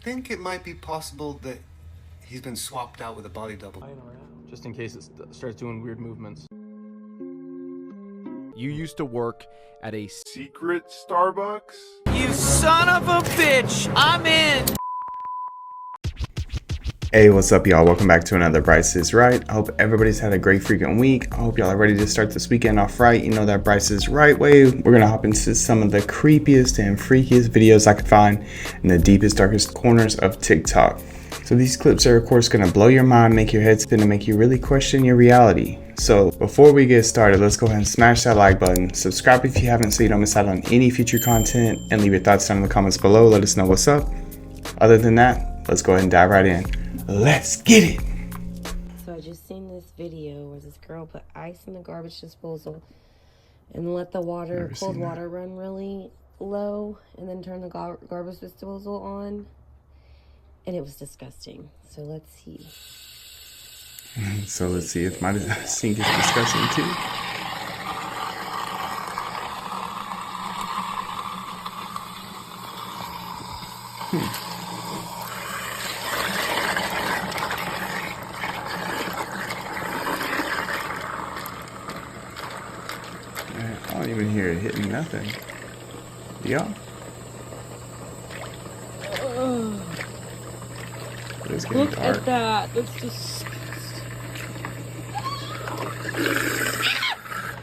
think it might be possible that he's been swapped out with a body double. Just in case it starts doing weird movements. You used to work at a secret Starbucks? You son of a bitch! I'm in! Hey, what's up, y'all? Welcome back to another Bryce is Right. I hope everybody's had a great freaking week. I hope y'all are ready to start this weekend off right. You know that Bryce is Right way. We're gonna hop into some of the creepiest and freakiest videos I could find in the deepest, darkest corners of TikTok. So these clips are of course gonna blow your mind, make your head spin, and make you really question your reality. So before we get started, let's go ahead and smash that like button, subscribe if you haven't so you don't miss out on any future content, and leave your thoughts down in the comments below. Let us know what's up. Other than that, let's go ahead and dive right in. Let's get it. So I just seen this video where this girl put ice in the garbage disposal and let the water, cold water, run really low, and then turn the garbage disposal on, and it was disgusting. So let's see. So let's see if my sink is disgusting too. I don't even hear it hitting nothing. Yeah. It's getting Look dark. at that. That's disgusting.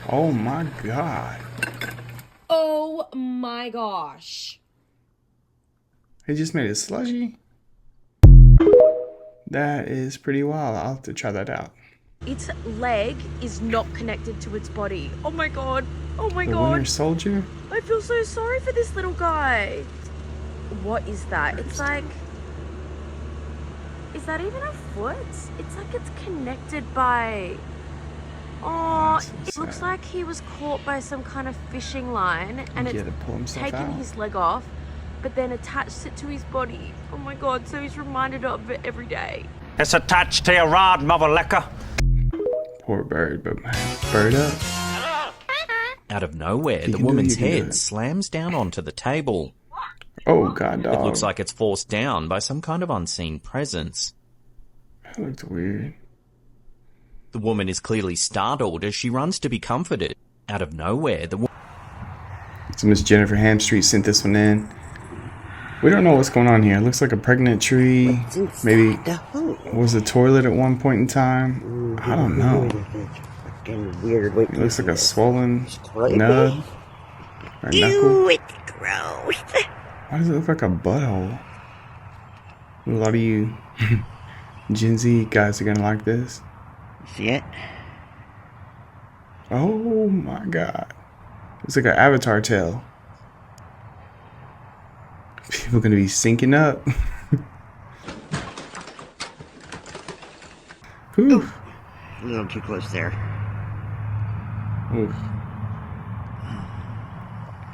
Oh my god. Oh my gosh. He just made it slushy. That is pretty wild. I'll have to try that out. Its leg is not connected to its body. Oh my god. Oh my The god. Winter Soldier? I feel so sorry for this little guy. What is that? It's like... Is that even a foot? It's like it's connected by... Oh, it looks like he was caught by some kind of fishing line and it's taken his leg off, but then attached it to his body. Oh my god, so he's reminded of it every day. It's attached to your rod, mother liquor. Poor bird, but bird up. Out of nowhere, the woman's head slams down onto the table. Oh god, dog. It looks like it's forced down by some kind of unseen presence. That looked weird. The woman is clearly startled as she runs to be comforted. Out of nowhere, So Miss Jennifer Hamstreet sent this one in. We don't know what's going on here. It looks like a pregnant tree. Maybe was a toilet at one point in time. I don't know. It looks like a swollen nub or knuckle. Ew, it's gross. Why does it look like a butthole? A lot of you Gen Z guys are gonna like this. See it? Oh my god. It's like an avatar tail. People gonna be syncing up. Oof. A little too close there. Oof.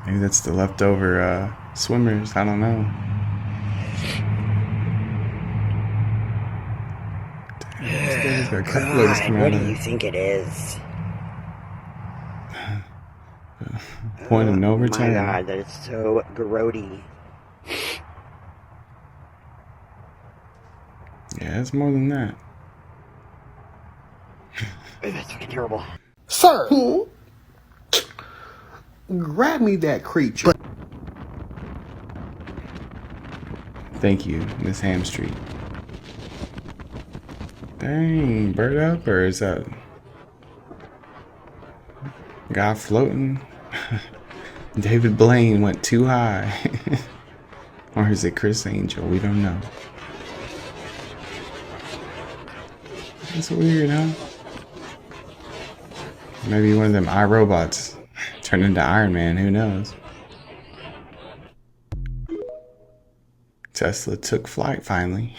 Maybe that's the leftover swimmers. I don't know. God, what do you think it is? Point of no return. Oh my god, that is so grody. Yeah, it's more than that. That's fucking terrible. Sir, grab me that creature. Thank you, Miss Hamstreet. Dang, bird up, or is that guy floating? David Blaine went too high. Or is it Chris Angel? We don't know. That's weird, huh? Maybe one of them iRobots turned into Iron Man, who knows? Tesla took flight finally.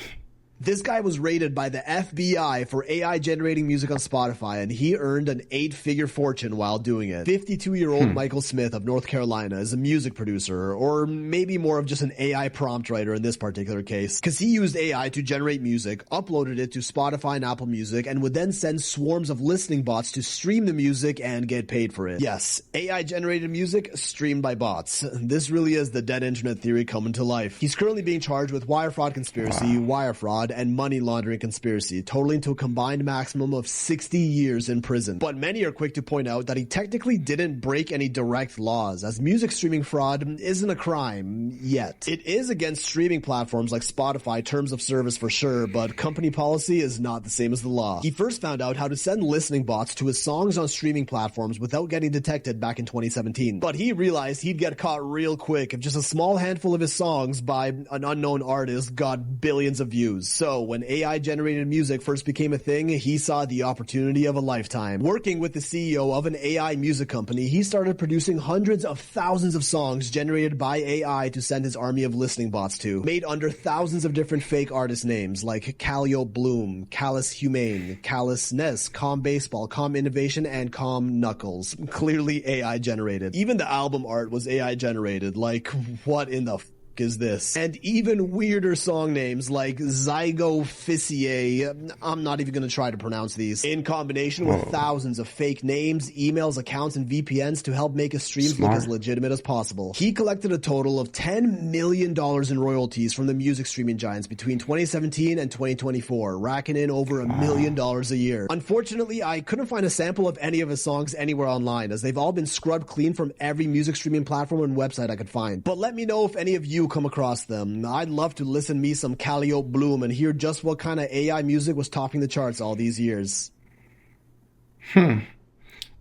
This guy was raided by the FBI for AI generating music on Spotify, and he earned an 8-figure fortune while doing it. 52-year-old Michael Smith of North Carolina is a music producer, or maybe more of just an AI prompt writer in this particular case, because he used AI to generate music, uploaded it to Spotify and Apple Music, and would then send swarms of listening bots to stream the music and get paid for it. Yes, AI generated music streamed by bots. This really is the dead internet theory coming to life. He's currently being charged with wire fraud conspiracy, wire fraud, and money laundering conspiracy, totaling to a combined maximum of 60 years in prison. But many are quick to point out that he technically didn't break any direct laws, as music streaming fraud isn't a crime yet. It is against streaming platforms like Spotify terms of service for sure, but company policy is not the same as the law. He first found out how to send listening bots to his songs on streaming platforms without getting detected back in 2017. But he realized he'd get caught real quick if just a small handful of his songs by an unknown artist got billions of views. So when AI generated music first became a thing, he saw the opportunity of a lifetime. Working with the CEO of an AI music company, he started producing hundreds of thousands of songs generated by AI to send his army of listening bots to, made under thousands of different fake artist names like Calliope Bloom, Callus Humane, Callus Ness, Calm Baseball, Calm Innovation, and Calm Knuckles. Clearly AI generated. Even the album art was AI generated. Like, what in the is this? And even weirder song names like Zygophysiae, I'm not even going to try to pronounce these, in combination with thousands of fake names, emails, accounts, and VPNs to help make his streams look as legitimate as possible. He collected a total of $10 million in royalties from the music streaming giants between 2017 and 2024, racking in over $1 million a year. Unfortunately, I couldn't find a sample of any of his songs anywhere online, as they've all been scrubbed clean from every music streaming platform and website I could find. But let me know if any of you come across them. I'd love to listen me some Calliope Bloom and hear just what kind of AI music was topping the charts all these years.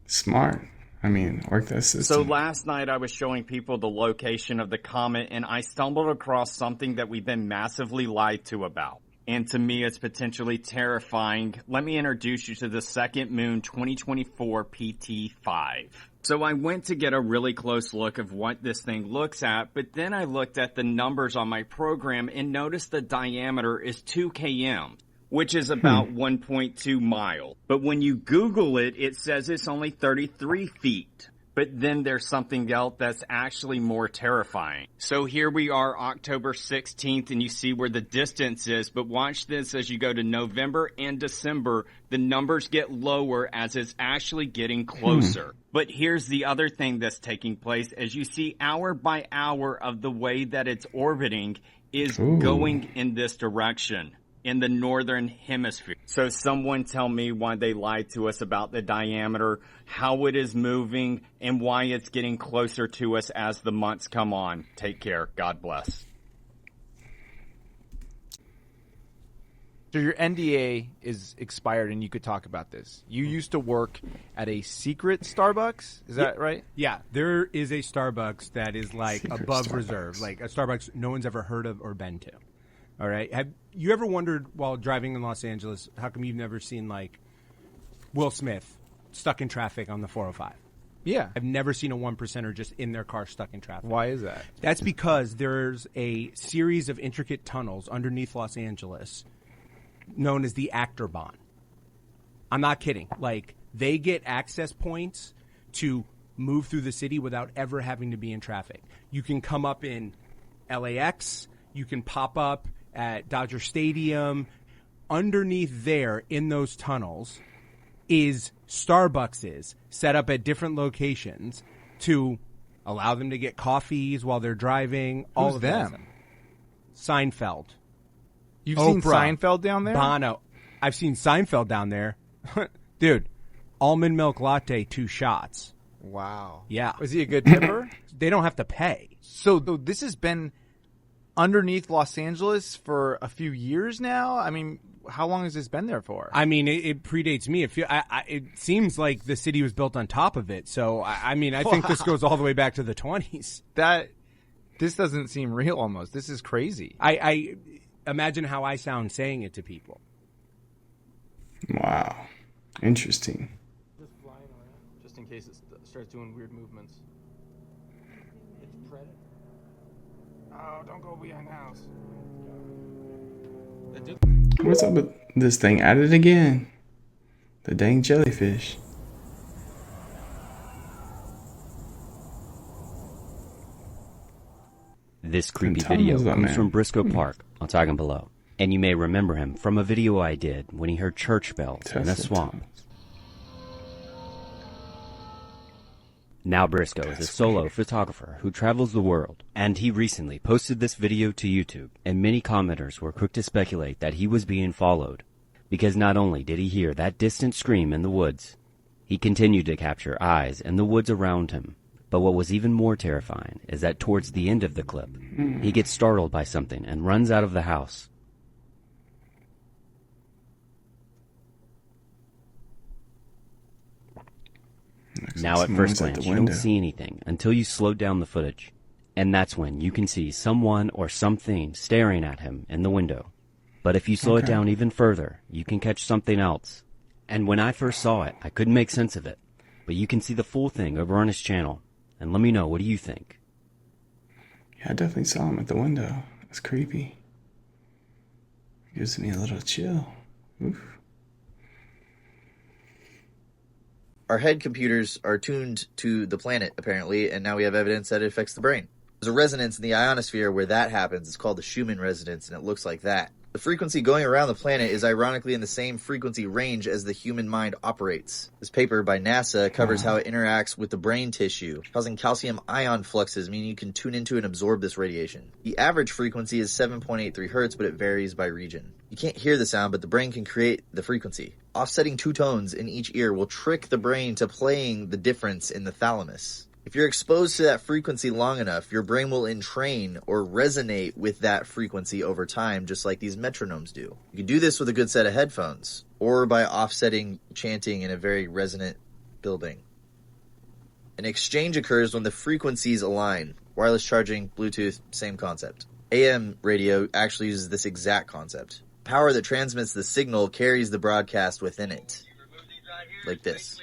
Smart. I mean, work that system. So last night I was showing people the location of the comet, and I stumbled across something that we've been massively lied to about. And to me, it's potentially terrifying. Let me introduce you to the Second Moon 2024 PT5. So I went to get a really close look of what this thing looks at, but then I looked at the numbers on my program and noticed the diameter is 2 km, which is about 1.2 miles. But when you Google it, it says it's only 33 feet. But then there's something else that's actually more terrifying. So here we are, October 16th, and you see where the distance is. But watch this as you go to November and December, the numbers get lower as it's actually getting closer. But here's the other thing that's taking place. As you see, hour by hour of the way that it's orbiting is going in this direction, in the northern hemisphere. So someone tell me why they lied to us about the diameter, how it is moving, and why it's getting closer to us as the months come on. Take care. God bless. So your NDA is expired and you could talk about this. You used to work at a secret Starbucks, is that right? Yeah, there is a Starbucks that is like Secret above Starbucks. reserve, like a Starbucks no one's ever heard of or been to. All right. Have you ever wondered while driving in Los Angeles, how come you've never seen like Will Smith stuck in traffic on the 405? Yeah. I've never seen a 1%er just in their car stuck in traffic. Why is that? That's because there's a series of intricate tunnels underneath Los Angeles known as the Actorbahn. I'm not kidding. Like, they get access points to move through the city without ever having to be in traffic. You can come up in LAX. You can pop up at Dodger Stadium. Underneath there in those tunnels is Starbuckses set up at different locations to allow them to get coffees while they're driving. All of them? Seinfeld. You've Oprah, seen Seinfeld down there? Bono. I've seen Seinfeld down there. Dude, almond milk latte, 2 shots. Wow. Yeah. Was he a good tipper? They don't have to pay. So this has been underneath Los Angeles for a few years now? I mean, how long has this been there for? I mean, it predates me. It seems like the city was built on top of it. So, I mean, I think this goes all the way back to the 20s. This doesn't seem real almost. This is crazy. I imagine how I sound saying it to people. Wow. Interesting. Just flying around, just in case it starts doing weird movements. It's predator. Oh, don't go behind the house. What's up with this thing? At it again. The dang jellyfish. This creepy video comes from Briscoe Park, Ontagan below. And you may remember him from a video I did when he heard church bells in a swamp. Now Briscoe is a solo photographer who travels the world, and he recently posted this video to YouTube, and many commenters were quick to speculate that he was being followed, because not only did he hear that distant scream in the woods, he continued to capture eyes in the woods around him. But what was even more terrifying is that towards the end of the clip, he gets startled by something and runs out of the house. Now at first glance, you don't see anything until you slow down the footage. And that's when you can see someone or something staring at him in the window. But if you slow it down even further, you can catch something else. And when I first saw it, I couldn't make sense of it. But you can see the full thing over on his channel. And let me know, what do you think? Yeah, I definitely saw him at the window. It's creepy. Gives me a little chill. Oof. Our head computers are tuned to the planet, apparently, and now we have evidence that it affects the brain. There's a resonance in the ionosphere where that happens. It's called the Schumann resonance, and it looks like that. The frequency going around the planet is ironically in the same frequency range as the human mind operates. This paper by NASA covers how it interacts with the brain tissue, causing calcium ion fluxes, meaning you can tune into and absorb this radiation. The average frequency is 7.83 hertz, but it varies by region. You can't hear the sound, but the brain can create the frequency. Offsetting two tones in each ear will trick the brain to playing the difference in the thalamus. If you're exposed to that frequency long enough, your brain will entrain or resonate with that frequency over time, just like these metronomes do. You can do this with a good set of headphones, or by offsetting chanting in a very resonant building. An exchange occurs when the frequencies align. Wireless charging, Bluetooth, same concept. AM radio actually uses this exact concept. Power that transmits the signal carries the broadcast within it. Like this.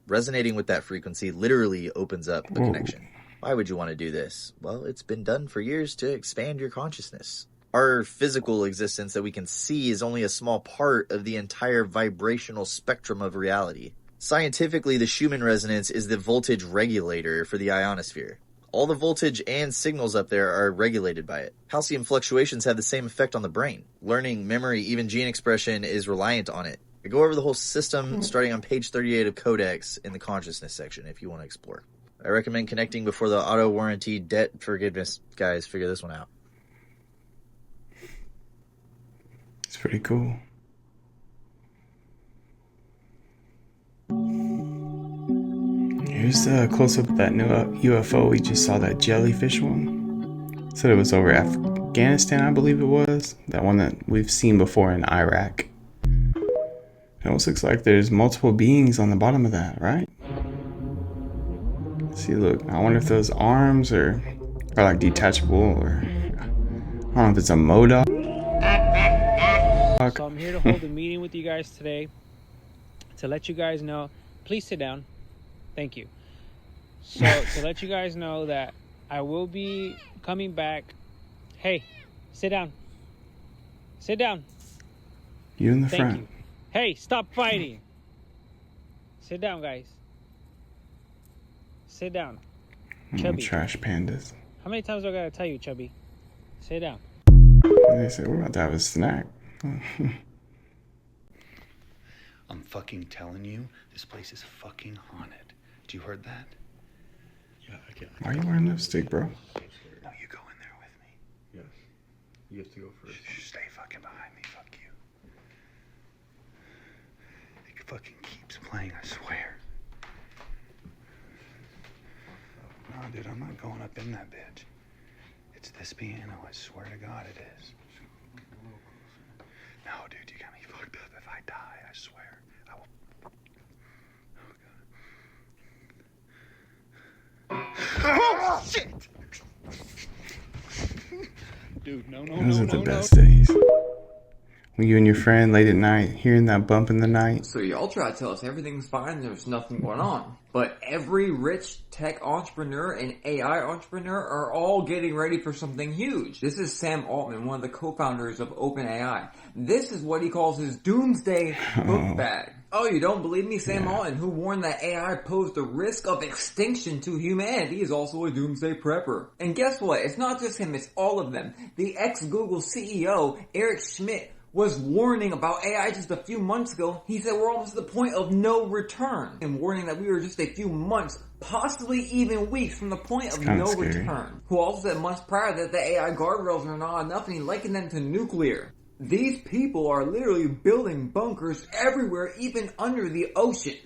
Resonating with that frequency literally opens up the connection. Why would you want to do this? Well, it's been done for years to expand your consciousness. Our physical existence that we can see is only a small part of the entire vibrational spectrum of reality. Scientifically, the Schumann resonance is the voltage regulator for the ionosphere. All the voltage and signals up there are regulated by it. Calcium fluctuations have the same effect on the brain. Learning, memory, even gene expression is reliant on it. I go over the whole system starting on page 38 of Codex in the consciousness section if you want to explore. I recommend connecting before the auto warranty debt forgiveness guys figure this one out. It's pretty cool. Here's a close-up of that new UFO. We just saw that jellyfish one. Said it was over Afghanistan, I believe it was. That one that we've seen before in Iraq. It almost looks like there's multiple beings on the bottom of that, right? See, look, I wonder if those arms are like detachable, or I don't know if it's a MODOK. So I'm here to hold a meeting with you guys today to let you guys know. Please sit down. Thank you. So to let you guys know that I will be coming back. Hey, sit down. Sit down. You in the Thank front. You. Hey, stop fighting. Sit down, guys. Sit down. Chubby. Trash pandas. How many times do I gotta tell you, Chubby? Sit down. They said we're about to have a snack. I'm fucking telling you, this place is fucking haunted. Did you heard that? Yeah, I can't. Why are you wearing lipstick, bro? No, you go in there with me. Yes. You have to go first. Stay fucking behind me, fuck you. It fucking keeps playing, I swear. No, dude, I'm not going up in that bitch. It's this piano, I swear to God it is. No, dude, you got me fucked up. If I die, I swear, I will. Oh, shit! Dude, no. Those are the best days. When you and your friend late at night, hearing that bump in the night. So y'all try to tell us everything's fine, there's nothing going on. But every rich tech entrepreneur and AI entrepreneur are all getting ready for something huge. This is Sam Altman, one of the co-founders of OpenAI. This is what he calls his doomsday book bag. Oh, you don't believe me? Sam Altman, who warned that AI posed a risk of extinction to humanity, is also a doomsday prepper. And guess what? It's not just him, it's all of them. The ex-Google CEO, Eric Schmidt, was warning about AI just a few months ago. He said we're almost at the point of no return, and warning that we were just a few months, possibly even weeks, from the point of no return. Who also said months prior that the AI guardrails are not enough, and he likened them to nuclear. These people are literally building bunkers everywhere, even under the ocean.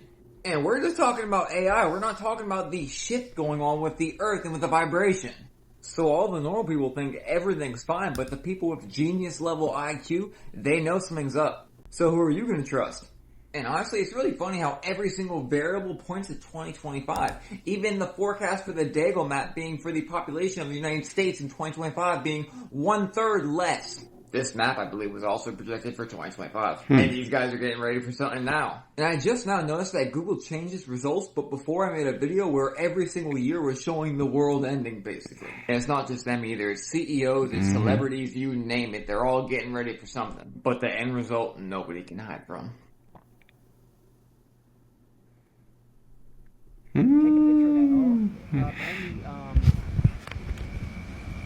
And we're just talking about AI, we're not talking about the shift going on with the earth and with the vibration. So all the normal people think everything's fine, but the people with genius level IQ, they know something's up. So who are you going to trust? And honestly, it's really funny how every single variable points to 2025. Even the forecast for the Dago map being for the population of the United States in 2025 being 1/3 less. This map, I believe, was also projected for 2025. And these guys are getting ready for something now. And I just now noticed that Google changes results, but before I made a video where every single year was showing the world ending, basically. And it's not just them either. It's CEOs, it's celebrities, you name it. They're all getting ready for something. But the end result, nobody can hide from.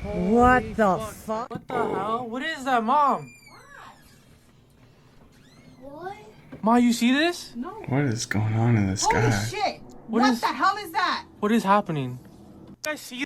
What the fuck? What the hell? What is that, Mom? What? Ma, you see this? No. What is going on in the sky? Holy shit! What the hell is that? What is happening? You guys see?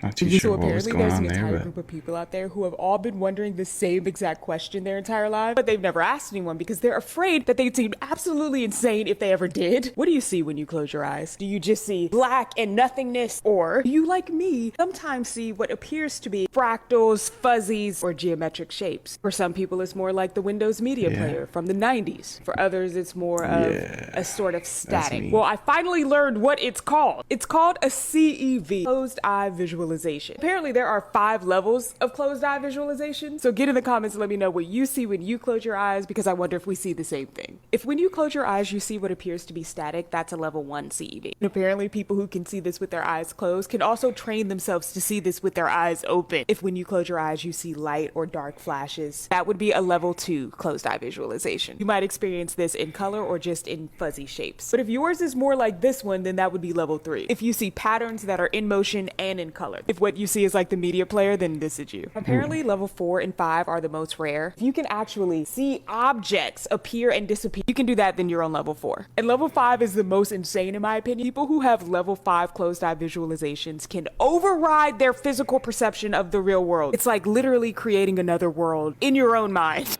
Not too sure what was going on there, entire but group of people out there who have all been wondering the same exact question their entire lives, but they've never asked anyone because they're afraid that they'd seem absolutely insane if they ever did. What do you see when you close your eyes? Do you just see black and nothingness? Or do you, like me, sometimes see what appears to be fractals, fuzzies, or geometric shapes? For some people, it's more like the Windows Media Player from the 90s. For others, it's more of a sort of static. Well, I finally learned what it's called. It's called a CEV, closed eye visualization. Apparently there are 5 levels of closed eye visualization. So get in the comments and let me know what you see when you close your eyes, because I wonder if we see the same thing. If when you close your eyes you see what appears to be static, that's a level 1 CEV. And apparently people who can see this with their eyes closed can also train themselves to see this with their eyes open. If when you close your eyes you see light or dark flashes, that would be a level 2 closed eye visualization. You might experience this in color or just in fuzzy shapes. But if yours is more like this one, then that would be level 3. If you see patterns that are in motion and in color. If what you see is like the media player, then this is you. Apparently level 4 and 5 are the most rare. If you can actually see objects appear and disappear, you can do that, then you're on level 4. And level 5 is the most insane in my opinion. People who have level 5 closed eye visualizations can override their physical perception of the real world. It's like literally creating another world in your own mind.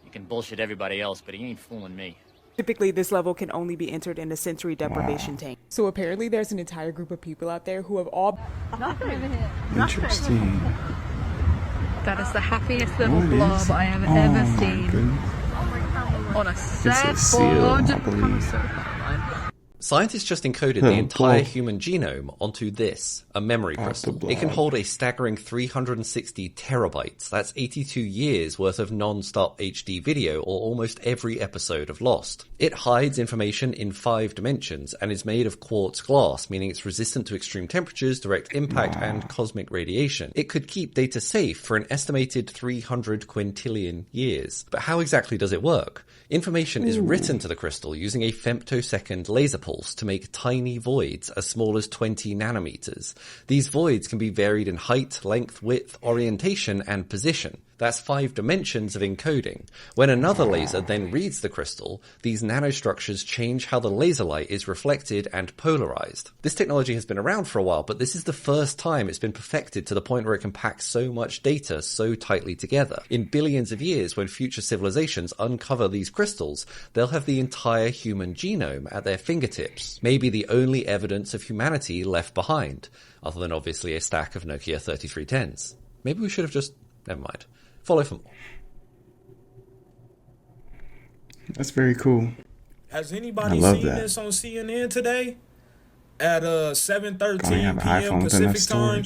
You can bullshit everybody else, but he ain't fooling me. Typically, this level can only be entered in a sensory deprivation tank. So apparently there's an entire group of people out there who have all... interesting. That is the happiest little blob I have ever seen. On a surfboard. I believe. Scientists just encoded the entire human genome onto this, a memory crystal. It can hold a staggering 360 terabytes. That's 82 years worth of non-stop HD video, or almost every episode of Lost. It hides information in 5 dimensions and is made of quartz glass, meaning it's resistant to extreme temperatures, direct impact, and cosmic radiation. It could keep data safe for an estimated 300 quintillion years. But how exactly does it work? Information is written to the crystal using a femtosecond laser pulse to make tiny voids as small as 20 nanometers. These voids can be varied in height, length, width, orientation, and position. That's 5 dimensions of encoding. When another laser then reads the crystal, these nanostructures change how the laser light is reflected and polarized. This technology has been around for a while, but this is the first time it's been perfected to the point where it can pack so much data so tightly together. In billions of years, when future civilizations uncover these crystals, they'll have the entire human genome at their fingertips. Maybe the only evidence of humanity left behind, other than obviously a stack of Nokia 3310s. Maybe we should have just... never mind. Follow for more. That's very cool. Has anybody seen this on CNN today? At 7:13 p.m. Pacific time,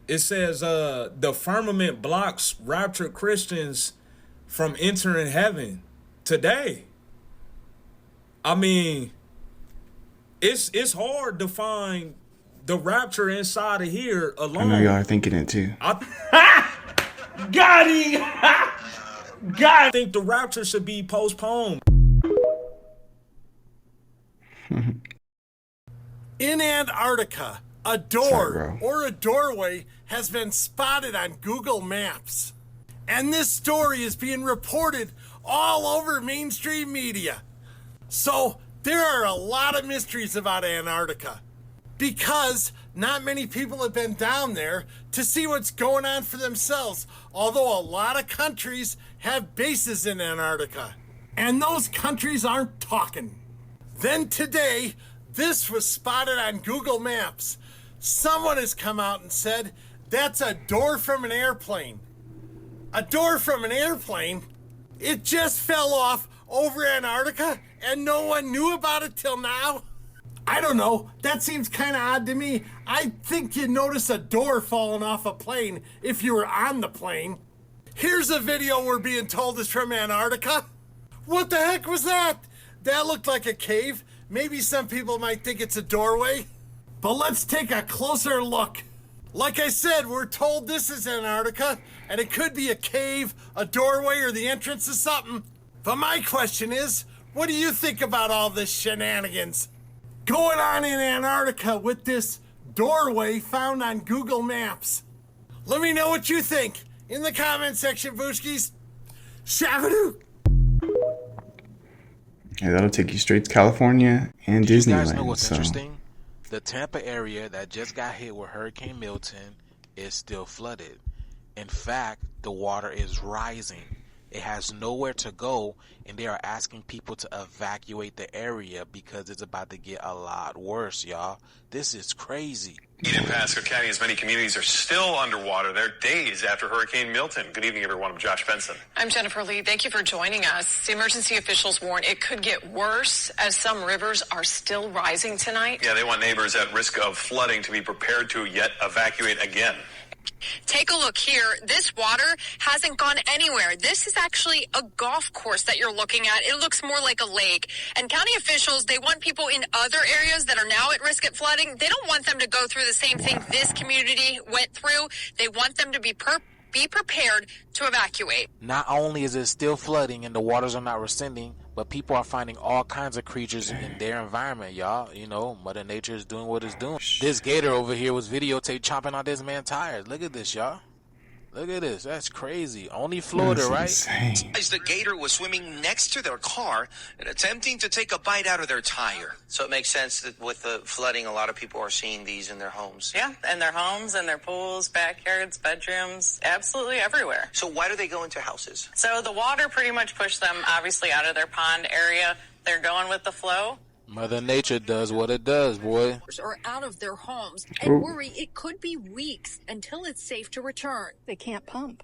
It says the firmament blocks raptured Christians from entering heaven today. I mean, it's hard to find the rapture inside of here alone. I know y'all are thinking it too. Got him! I think the rapture should be postponed. In Antarctica, a door or a doorway has been spotted on Google Maps. And this story is being reported all over mainstream media. So there are a lot of mysteries about Antarctica because not many people have been down there to see what's going on for themselves, although a lot of countries have bases in Antarctica. And those countries aren't talking. Then today, this was spotted on Google Maps. Someone has come out and said, that's a door from an airplane. A door from an airplane? It just fell off over Antarctica and no one knew about it till now? I don't know. That seems kind of odd to me. I think you'd notice a door falling off a plane if you were on the plane. Here's a video we're being told is from Antarctica. What the heck was that? That looked like a cave. Maybe some people might think it's a doorway. But let's take a closer look. Like I said, we're told this is Antarctica, and it could be a cave, a doorway, or the entrance to something. But my question is, what do you think about all this shenanigans going on in Antarctica with this doorway found on Google Maps? Let me know what you think in the comment section, Booskies. Shabadoo! Yeah, that'll take you straight to California and Disneyland. You guys know what's so. interesting? The Tampa area that just got hit with Hurricane Milton is still flooded. In fact, the water is rising. It has nowhere to go, and they are asking people to evacuate the area because it's about to get a lot worse, y'all. This is crazy. In Pasco County, as many communities are still underwater. They're days after Hurricane Milton. Good evening, everyone. I'm Josh Benson. I'm Jennifer Lee. Thank you for joining us. The emergency officials warn it could get worse as some rivers are still rising tonight. Yeah, they want neighbors at risk of flooding to be prepared to yet evacuate again. Take a look here. This water hasn't gone anywhere. This is actually a golf course that you're looking at. It looks more like a lake. And county officials, they want people in other areas that are now at risk of flooding. They don't want them to go through the same thing this community went through. They want them to be prepared to evacuate. Not only is it still flooding and the waters are not receding, but people are finding all kinds of creatures in their environment, y'all. You know, Mother Nature is doing what it's doing. This gator over here was videotaped chopping out this man's tires. Look at this, y'all. Look at this. That's crazy. Only Florida, right? The gator was swimming next to their car and attempting to take a bite out of their tire. So it makes sense that with the flooding, a lot of people are seeing these in their homes. Yeah, in their homes, in their pools, backyards, bedrooms, absolutely everywhere. So why do they go into houses? So the water pretty much pushed them, obviously, out of their pond area. They're going with the flow. Mother Nature does what it does, boy. Or out of their homes and worry it could be weeks until it's safe to return. They can't pump.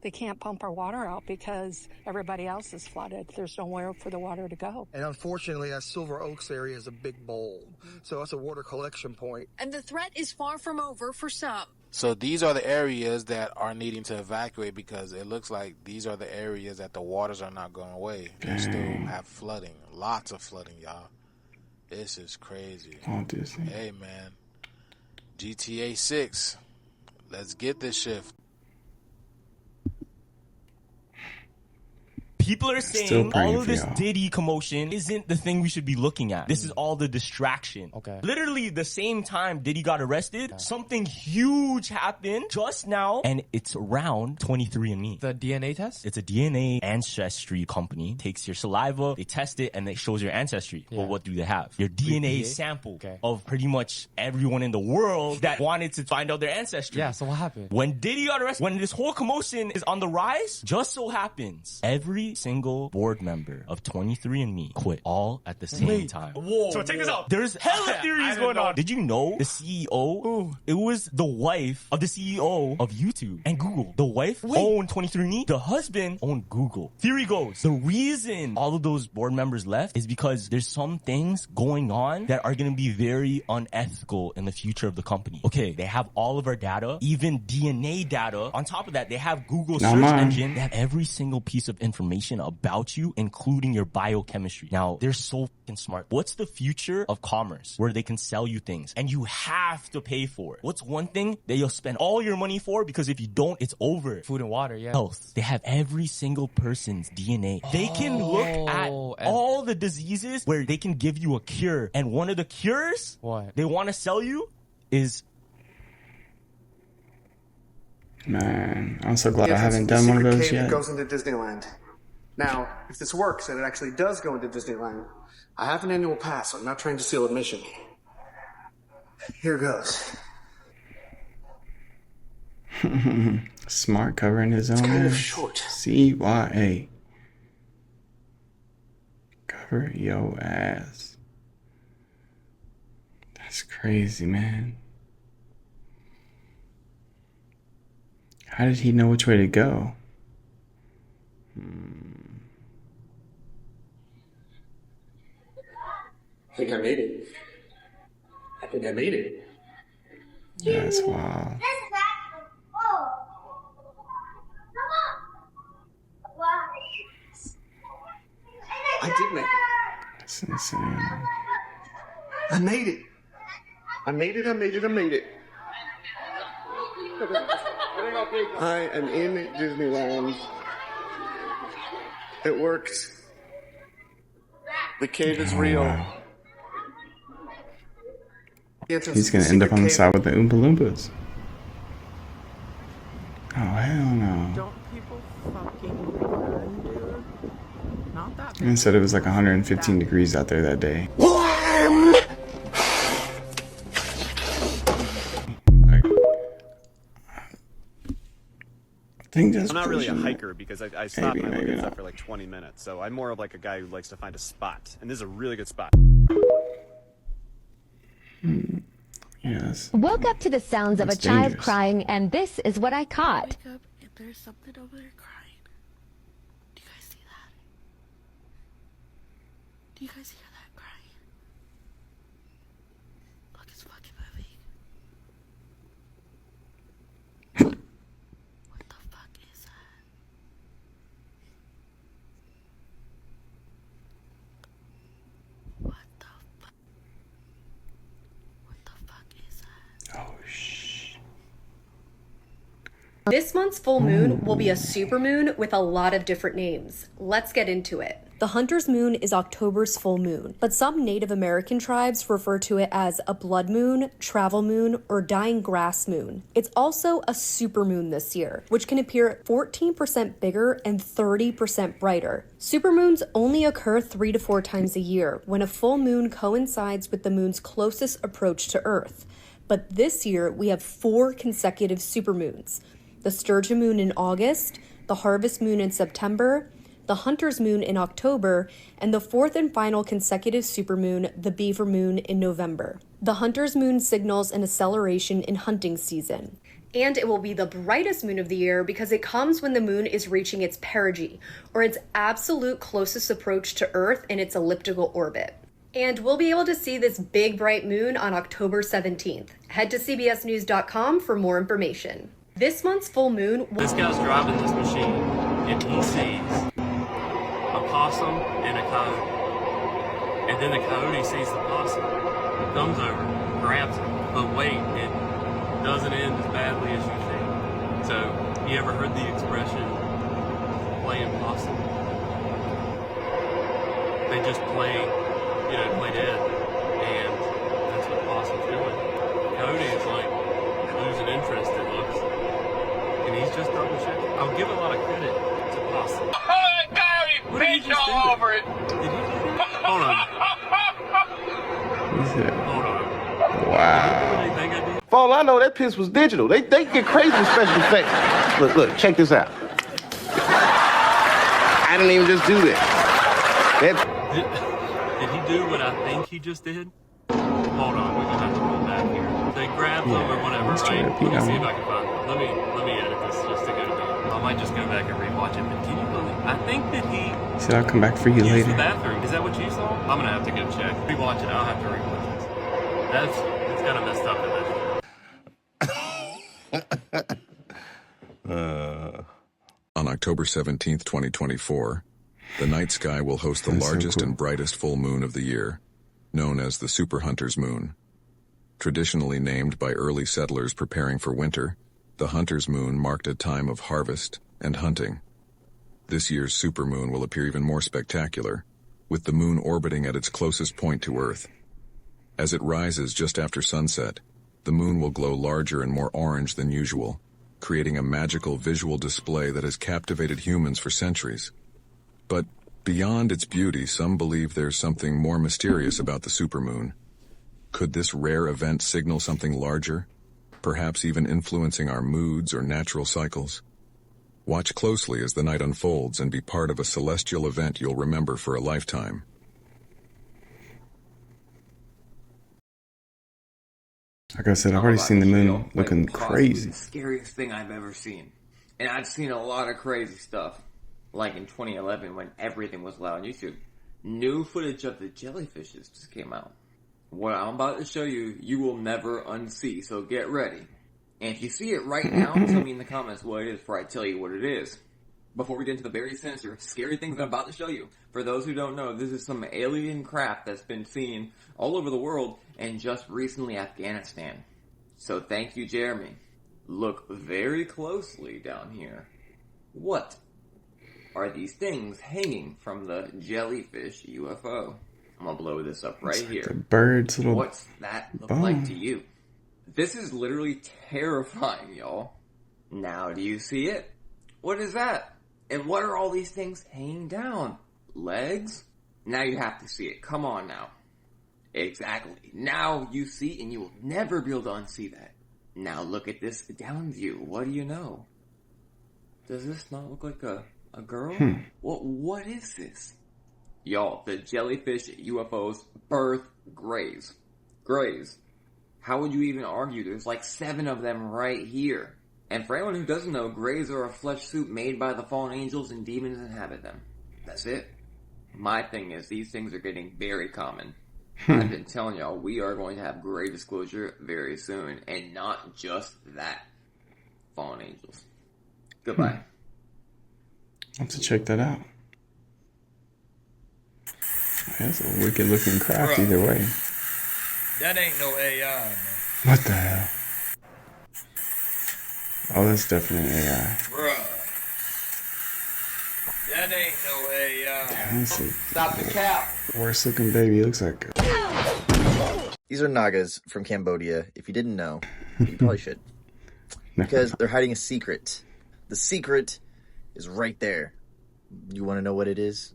They can't pump our water out because everybody else is flooded. There's nowhere for the water to go. And unfortunately, that Silver Oaks area is a big bowl. So that's a water collection point. And the threat is far from over for some. So these are the areas that are needing to evacuate because it looks like these are the areas that the waters are not going away. They still have flooding. Lots of flooding, y'all. This is crazy. Oh, Disney. Hey, man. GTA 6. Let's get this shift. People are saying all of this Diddy commotion isn't the thing we should be looking at. This is all the distraction. Okay. Literally the same time Diddy got arrested, something huge happened just now, and it's around 23andMe. The DNA test? It's a DNA ancestry company. Takes your saliva, they test it, and it shows your ancestry. Well, what do they have? Your DNA sample of pretty much everyone in the world that wanted to find out their ancestry. Yeah, so what happened? When Diddy got arrested, when this whole commotion is on the rise, just so happens every single board member of 23andMe quit all at the same time. Whoa, So check this out. There's hella theories going on. Did you know the CEO, it was the wife of the CEO of YouTube and Google. The wife owned 23andMe. The husband owned Google. Theory goes, the reason all of those board members left is because there's some things going on that are going to be very unethical in the future of the company. Okay, they have all of our data, even DNA data. On top of that, they have Google search engine. They have every single piece of information about you, including your biochemistry. Now, they're so fucking smart. What's the future of commerce where they can sell you things and you have to pay for it? What's one thing that you'll spend all your money for? Because if you don't, it's over. Food and water, yeah. Health. They have every single person's DNA. They can look at all the diseases where they can give you a cure. And one of the cures they want to sell you is... Man, I'm so glad I haven't done one of those yet. It goes into Disneyland. Now, if this works and it actually does go into Disneyland, I have an annual pass, so I'm not trying to steal admission. Here goes. Smart covering his own It's kind of ass. short. CYA. Cover your ass. That's crazy, man. How did he know which way to go? I think I made it. I think I made it. That's wild. I did make it. That's insane. I made it. I made it, I made it, I made it. I am in Disneyland. It worked. The cave is real. Wow. He's gonna end up on the side with the Oompa Loompas. Oh, hell no. Don't people fucking run, dude? Not that bad. And said it was like 115 degrees out there that day. I'm not really a hiker because I stop and I look at stuff for like 20 minutes. So I'm more of like a guy who likes to find a spot. And this is a really good spot. Yes. Woke up to the sounds of a child crying, and this is what I caught. Wake up and there's something over there crying. Do you guys see that? Do you guys hear that crying? Look, it's fucking moving. What the fuck is that? What the fuck? What the fuck is that? Oh, shh. This month's full moon will be a supermoon with a lot of different names. Let's get into it. The Hunter's Moon is October's full moon, but some Native American tribes refer to it as a blood moon, travel moon, or dying grass moon. It's also a supermoon this year, which can appear 14% bigger and 30% brighter. Supermoons only occur 3 to 4 times a year when a full moon coincides with the moon's closest approach to Earth. But this year, we have 4 consecutive supermoons. The Sturgeon Moon in August, the Harvest Moon in September, the Hunter's Moon in October, and the 4th and final consecutive supermoon, the Beaver Moon, in November. The Hunter's Moon signals an acceleration in hunting season. And it will be the brightest moon of the year because it comes when the moon is reaching its perigee, or its absolute closest approach to Earth in its elliptical orbit. And we'll be able to see this big bright moon on October 17th. Head to cbsnews.com for more information. This month's full moon... This guy's driving this machine, and he sees a possum and a coyote. And then the coyote sees the possum, comes over, grabs it. But wait, it doesn't end as badly as you think. So, you ever heard the expression, playing possum? They just play dead. And that's what the possum's doing. The coyote is like losing interest, it looks. And he's just double checking. I'll give a lot of credit to possum. What did he just do? All over it. Did he do that? Hold on. Hold on. Wow. For all I know, that piss was digital. They get crazy with special effects. Look, check this out. I didn't even just do that. Did he do what I think he just did? Hold on, we're gonna have to roll back here. They grabbed them or whatever, right? Let me see if I can find them. Let me edit this just to go to bed. I might just go back and rewatch it. But can you believe? I think that he. So I'll come back for you used later. the bathroom. Is that what you saw? I'm gonna have to go check. Rewatch it. I'll have to rewatch this. It's kind of messed up in that. On October 17th, 2024, the night sky will host the largest and brightest full moon of the year, known as the Super Hunter's Moon. Traditionally named by early settlers preparing for winter, the Hunter's Moon marked a time of harvest and hunting. This year's supermoon will appear even more spectacular, with the moon orbiting at its closest point to Earth. As it rises just after sunset, the moon will glow larger and more orange than usual, creating a magical visual display that has captivated humans for centuries. But beyond its beauty, some believe there's something more mysterious about the supermoon. Could this rare event signal something larger, perhaps even influencing our moods or natural cycles? Watch closely as the night unfolds and be part of a celestial event you'll remember for a lifetime. Like I said, I've already seen the moon looking crazy. The scariest thing I've ever seen. And I've seen a lot of crazy stuff. Like in 2011 when everything was loud on YouTube. New footage of the jellyfishes just came out. What I'm about to show you, you will never unsee, so get ready. And if you see it right now, tell me in the comments what it is before I tell you what it is. Before we get into the very sinister, scary things I'm about to show you. For those who don't know, this is some alien craft that's been seen all over the world and just recently Afghanistan. So thank you, Jeremy. Look very closely down here. What are these things hanging from the jellyfish UFO? I'm gonna blow this up right here. The bird's little What's that look like to you? This is literally terrifying, y'all. Now do you see it? What is that? And what are all these things hanging down? Legs? Now you have to see it. Come on now. Exactly. Now you see, and you will never be able to unsee that. Now look at this down view. What do you know? Does this not look like a girl? What is this? Y'all, the jellyfish UFOs birth greys. Greys. How would you even argue? There's like 7 of them right here. And for anyone who doesn't know, greys are a flesh suit made by the fallen angels and demons inhabit them. That's it. My thing is, these things are getting very common. I've been telling y'all, we are going to have gray disclosure very soon. And not just that. Fallen angels. Goodbye. I'll have to check that out. That's a wicked looking craft either way. That ain't no AI, man. What the hell? Oh, that's definitely AI. Bruh. That ain't no AI. That's a Stop the cap. worst looking baby. Looks like These are Nagas from Cambodia. If you didn't know, you probably should. Because they're hiding a secret. The secret is right there. You want to know what it is?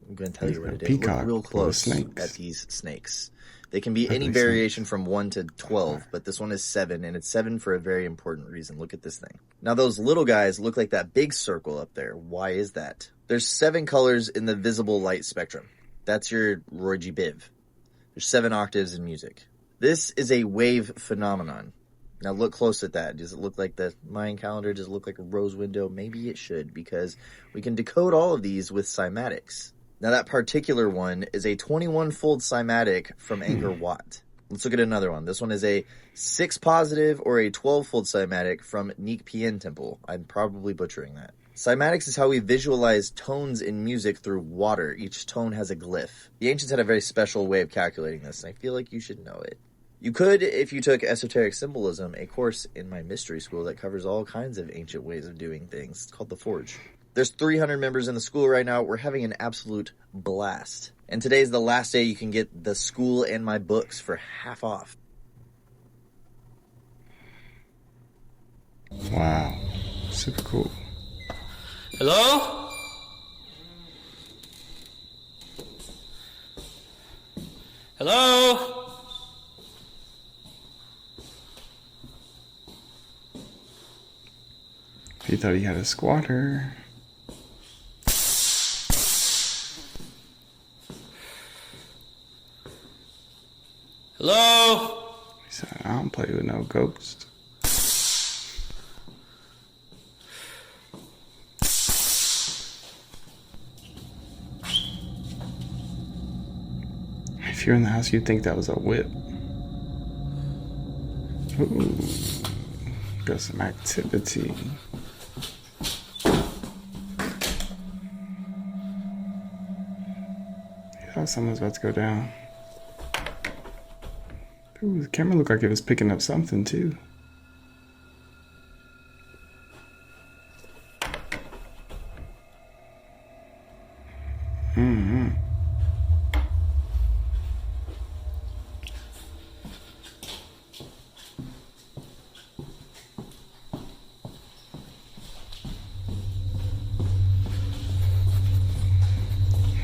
I'm going to tell you what it is. Look real close at these snakes. They can be any variation from 1 to 12, but this one is 7, and it's 7 for a very important reason. Look at this thing. Now, those little guys look like that big circle up there. Why is that? There's 7 colors in the visible light spectrum. That's your Roy G. Biv. There's 7 octaves in music. This is a wave phenomenon. Now, look close at that. Does it look like the Mayan calendar? Does it look like a rose window? Maybe it should, because we can decode all of these with cymatics. Now, that particular one is a 21-fold cymatic from Angkor Wat. Let's look at another one. This one is a 6 positive or a 12-fold cymatic from Neak Pien Temple. I'm probably butchering that. Cymatics is how we visualize tones in music through water. Each tone has a glyph. The ancients had a very special way of calculating this, and I feel like you should know it. You could, if you took esoteric symbolism, a course in my mystery school that covers all kinds of ancient ways of doing things. It's called The Forge. There's 300 members in the school right now. We're having an absolute blast. And today's the last day you can get the school and my books for half off. wow, super cool. Hello? Hello? He thought he had a squatter. Hello? He said, I don't play with no ghost. If you're in the house, you'd think that was a whip. Ooh. Got some activity. I thought someone was about to go down. Ooh, the camera looked like it was picking up something too. Mm-hmm.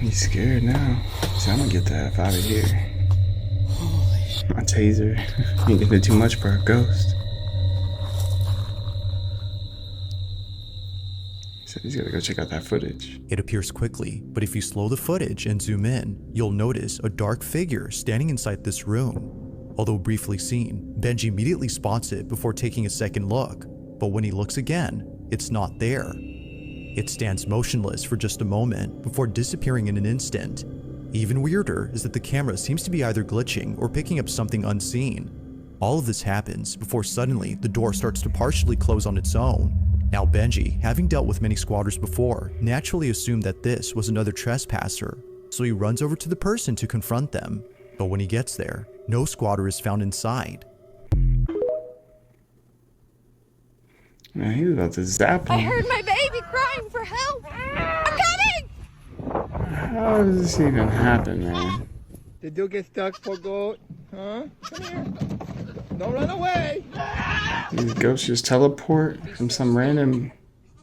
He's scared now. So I'm gonna get the F out of here. My taser. Ain't getting too much for a ghost. He said he's gotta go check out that footage. It appears quickly, but if you slow the footage and zoom in, you'll notice a dark figure standing inside this room. Although briefly seen, Benji immediately spots it before taking a second look, but when he looks again, it's not there. It stands motionless for just a moment before disappearing in an instant. Even weirder is that the camera seems to be either glitching or picking up something unseen. All of this happens before suddenly the door starts to partially close on its own. Now Benji, having dealt with many squatters before, naturally assumed that this was another trespasser, so he runs over to the person to confront them. But when he gets there, no squatter is found inside. Man, he was about to zap him. I heard my baby crying for help. I'm coming! How does this even happen, man? Did you get stuck for gold? Huh? Come here. Don't run away. These ghosts just teleport from some random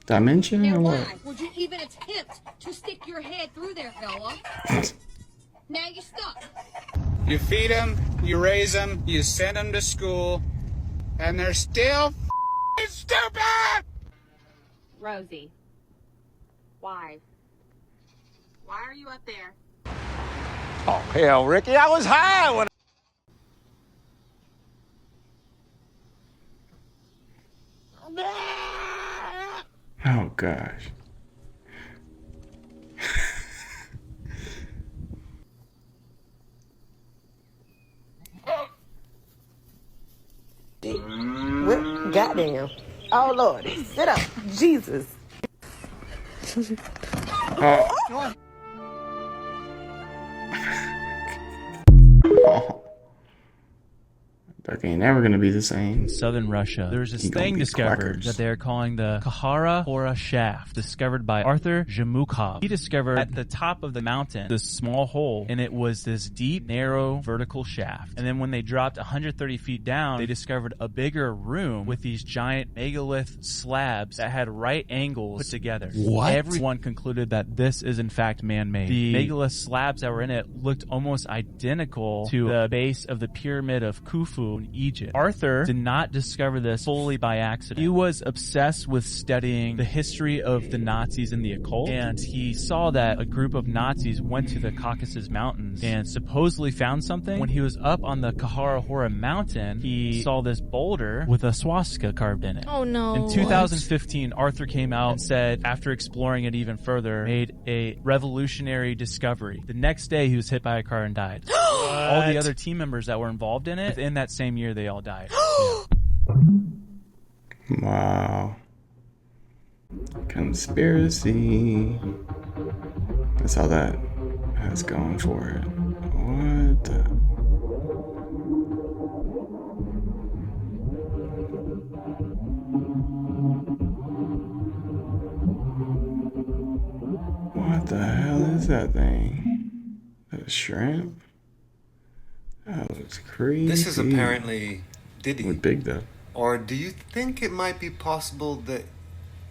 dimension or what? Would you even attempt to stick your head through there, fella? Now you're stuck. You feed them, you raise them, you send them to school, and they're still stupid! Rosie, why? Why are you up there? Oh, hell, Ricky, I was high when Oh gosh. What? Goddamn. Oh, Lord. Sit up. Jesus. Oh. Oh. Duck ain't never gonna be the same. In southern Russia, there's this thing discovered that they're calling the Kahara Hora Shaft, discovered by Arthur Zhemukov. He discovered at the top of the mountain this small hole, and it was this deep, narrow, vertical shaft. And then when they dropped 130 feet down, they discovered a bigger room with these giant megalith slabs that had right angles put together. What? Everyone concluded that this is in fact man-made. The megalith slabs that were in it looked almost identical to the base of the pyramid of Khufu in Egypt. Arthur did not discover this fully by accident. He was obsessed with studying the history of the Nazis and the occult, and he saw that a group of Nazis went to the Caucasus Mountains and supposedly found something. When he was up on the Kahara Hora mountain, he saw this boulder with a swastika carved in it. Oh no. In 2015, Arthur came out and said, after exploring it even further, made a revolutionary discovery. The next day, he was hit by a car and died. All the other team members that were involved in it, within that same year, they all died. Wow. Conspiracy. That's all that has going for it. What the? What the hell is that thing? That a shrimp? That looks crazy. This is apparently Diddy. With big though. Or do you think it might be possible that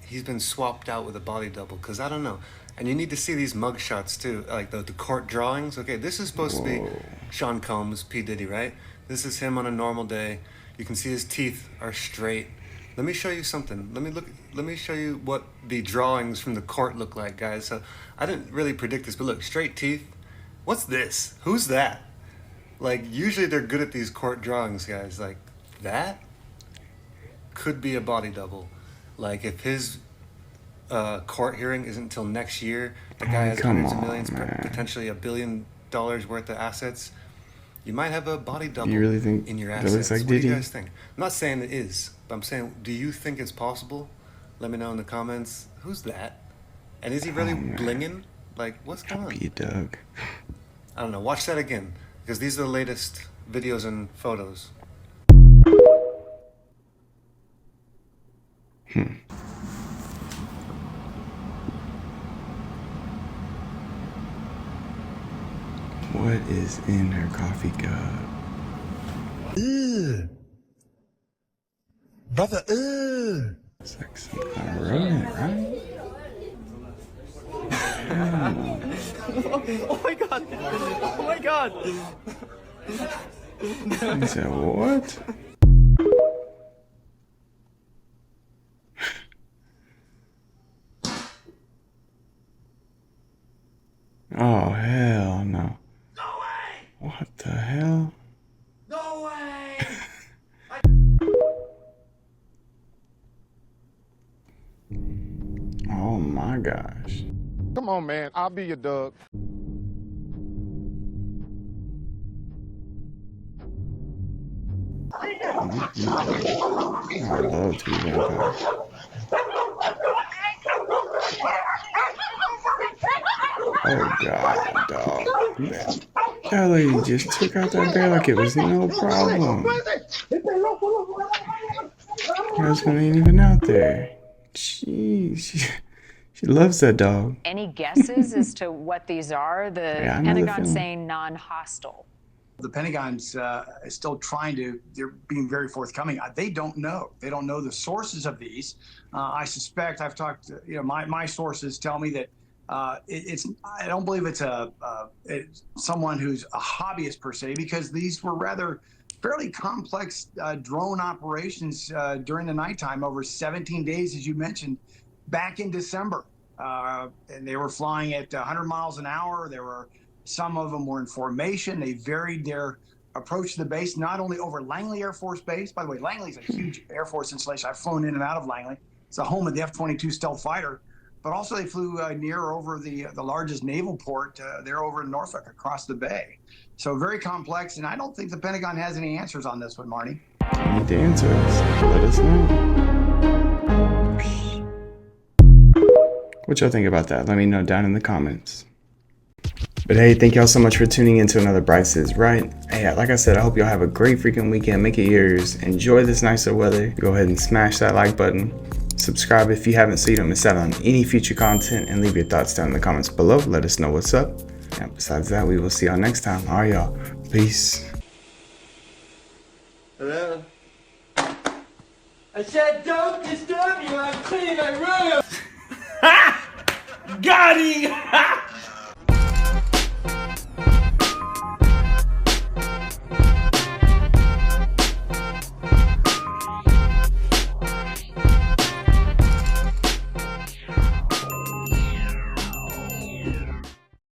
he's been swapped out with a body double? Because I don't know. And you need to see these mug shots too, like the court drawings. Okay, this is supposed to be Sean Combs, P. Diddy, right? This is him on a normal day. You can see his teeth are straight. Let me show you something. Let me show you what the drawings from the court look like, guys. So I didn't really predict this, but look, straight teeth. What's this? Who's that? Like, usually they're good at these court drawings, guys. Like, that could be a body double. Like, if his court hearing isn't until next year, the guy has hundreds of millions, potentially $1 billion worth of assets, you might have a body double really think in your that assets. looks like What do Diddy? you guys think? I'm not saying it is, but I'm saying, do you think it's possible? Let me know in the comments. Who's that? And is he really blinging? Like, what's going on? Be Doug. I don't know. Watch that again, because these are the latest videos and photos. What is in her coffee cup? Ugh. Brother, ugh. It's like some kind of rodent, right? Oh my god! Oh my god! He said, what? Oh, hell no. No way! What the hell? No way! Oh my gosh. Come on, man. I'll be your Doug. I love to be vampires. Oh god, dog. Kelly just took out that bear like it was no problem. Her husband ain't even out there. Jeez, she loves that dog. Any guesses as to what these are? The Pentagon's saying non-hostile. The Pentagon's still trying to, they're being very forthcoming. They don't know. They don't know the sources of these. I suspect, I've talked, my sources tell me that I don't believe it's someone who's a hobbyist per se, because these were rather fairly complex drone operations during the nighttime over 17 days, as you mentioned, back in December. And they were flying at 100 miles an hour. Some of them were in formation. They varied their approach to the base, not only over Langley Air Force Base. By the way, Langley's a huge Air Force installation. I've flown in and out of Langley. It's the home of the F-22 stealth fighter. But also they flew near over the largest naval port there over in Norfolk across the bay. So very complex, and I don't think the Pentagon has any answers on this one, Marty. You need the answers. Let us know. What y'all think about that? Let me know down in the comments. But hey, thank y'all so much for tuning in to another Bryce is Right. Hey, like I said, I hope y'all have a great freaking weekend. Make it yours. Enjoy this nicer weather. Go ahead and smash that like button. Subscribe if you haven't so you don't miss out on any future content, and leave your thoughts down in the comments below. Let us know what's up. And besides that, we will see y'all next time. All right, y'all. Peace. Hello? I said don't disturb you, I'm cleaning my room! Got him!